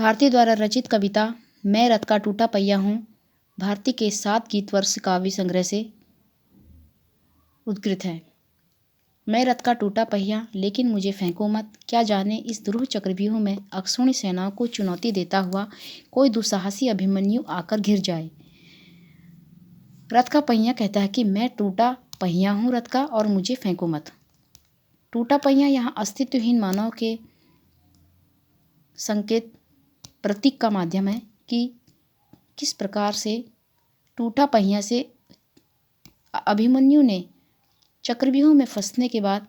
भारती द्वारा रचित कविता मैं रथ का टूटा पहिया हूँ भारती के 7 गीत वर्ष काव्य संग्रह से उद्धृत है। मैं रथ का टूटा पहिया लेकिन मुझे फेंको मत, क्या जाने इस दुरूह चक्रव्यूह में अक्षौणी सेनाओं को चुनौती देता हुआ कोई दुस्साहसी अभिमन्यु आकर घिर जाए। रथ का पहिया कहता है कि मैं टूटा पहिया हूँ रथ का और मुझे फेंको मत। टूटा पहिया यहाँ अस्तित्वहीन मानव के संकेत प्रतीक का माध्यम है कि किस प्रकार से टूटा पहिया से अभिमन्यु ने चक्रव्यूह में फंसने के बाद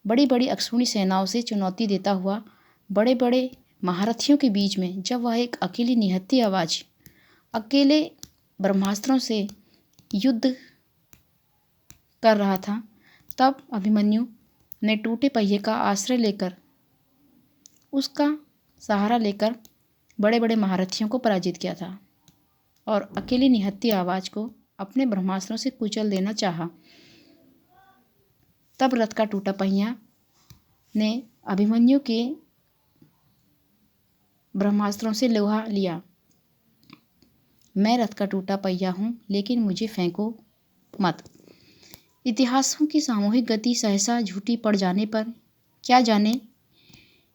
बड़ी बड़ी अक्षौणी सेनाओं से चुनौती देता हुआ बड़े बड़े महारथियों के बीच में जब वह एक अकेली निहत्थी आवाज़ अकेले ब्रह्मास्त्रों से युद्ध कर रहा था, तब अभिमन्यु ने टूटे पहिए का आश्रय लेकर उसका सहारा लेकर बड़े बड़े महारथियों को पराजित किया था और अकेली निहत्थी आवाज़ को अपने ब्रह्मास्त्रों से कुचल देना चाहा। तब रथ का टूटा पहिया ने अभिमन्यु के ब्रह्मास्त्रों से लोहा लिया। मैं रथ का टूटा पहिया हूँ लेकिन मुझे फेंको मत। इतिहासों की सामूहिक गति सहसा झूठी पड़ जाने पर क्या जाने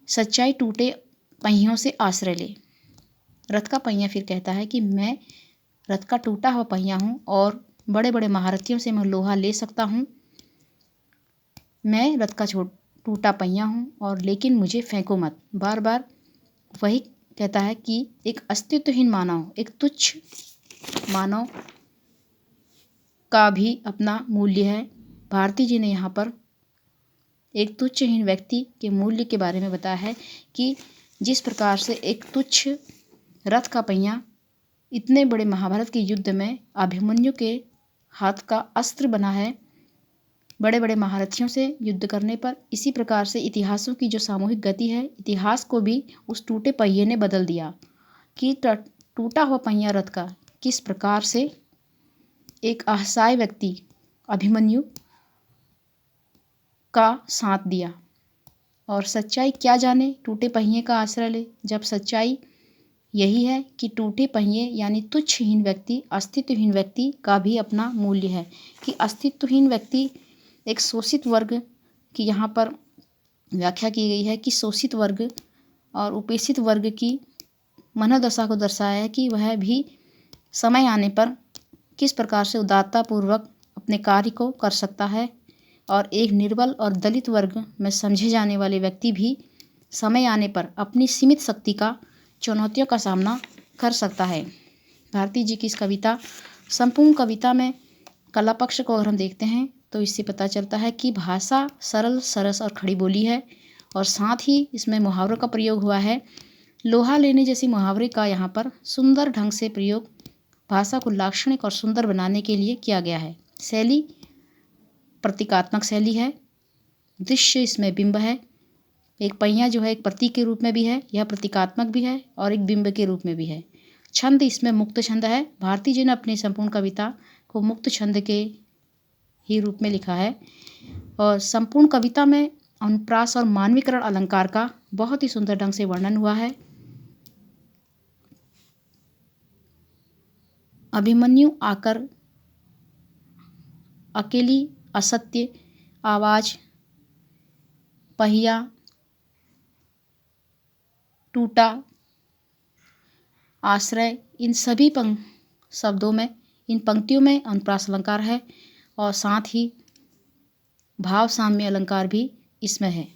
सच्चाई टूटे पहियों से आश्रय ले। रथ का पहिया फिर कहता है कि मैं रथ का टूटा हुआ पहिया हूँ और बड़े बड़े महारथियों से मैं लोहा ले सकता हूँ। मैं रथ का टूटा पहिया हूँ और लेकिन मुझे फेंको मत। बार बार वही कहता है कि एक अस्तित्वहीन मानव, एक तुच्छ मानव का भी अपना मूल्य है। भारती जी ने यहाँ पर एक तुच्छहीन व्यक्ति के मूल्य के बारे में बताया है कि जिस प्रकार से एक तुच्छ रथ का पहिया इतने बड़े महाभारत के युद्ध में अभिमन्यु के हाथ का अस्त्र बना है बड़े बड़े महारथियों से युद्ध करने पर, इसी प्रकार से इतिहासों की जो सामूहिक गति है, इतिहास को भी उस टूटे पहिए ने बदल दिया कि टूटा हुआ पहिया रथ का किस प्रकार से एक असहाय व्यक्ति अभिमन्यु का साथ दिया। और सच्चाई क्या जाने टूटे पहिए का आश्रय ले, जब सच्चाई यही है कि टूटे पहिए यानी तुच्छहीन व्यक्ति, अस्तित्वहीन व्यक्ति का भी अपना मूल्य है कि अस्तित्वहीन व्यक्ति एक शोषित वर्ग की यहाँ पर व्याख्या की गई है कि शोषित वर्ग और उपेक्षित वर्ग की मनोदशा को दर्शाया है कि वह भी समय आने पर किस प्रकार से उदारतापूर्वक अपने कार्य को कर सकता है और एक निर्बल और दलित वर्ग में समझे जाने वाले व्यक्ति भी समय आने पर अपनी सीमित शक्ति का चुनौतियों का सामना कर सकता है। भारती जी की इस कविता, संपूर्ण कविता में कला पक्ष को अगर हम देखते हैं तो इससे पता चलता है कि भाषा सरल, सरस और खड़ी बोली है और साथ ही इसमें मुहावरों का प्रयोग हुआ है। लोहा लेने जैसी मुहावरे का यहाँ पर सुंदर ढंग से प्रयोग भाषा को लाक्षणिक और सुंदर बनाने के लिए किया गया है। शैली प्रतीकात्मक शैली है, दृश्य इसमें बिंब है। एक पहिया जो है एक प्रतीक के रूप में भी है, यह प्रतीकात्मक भी है और एक बिंब के रूप में भी है। छंद इसमें मुक्त छंद है। भारती जी ने अपनी संपूर्ण कविता को मुक्त छंद के ही रूप में लिखा है और संपूर्ण कविता में अनुप्रास और मानवीकरण अलंकार का बहुत ही सुंदर ढंग से वर्णन हुआ है। अभिमन्यु आकर अकेली असत्य आवाज, पहिया टूटा, आश्रय, इन सभी शब्दों में, इन पंक्तियों में अनुप्रास अलंकार है और साथ ही भाव साम्य अलंकार भी इसमें है।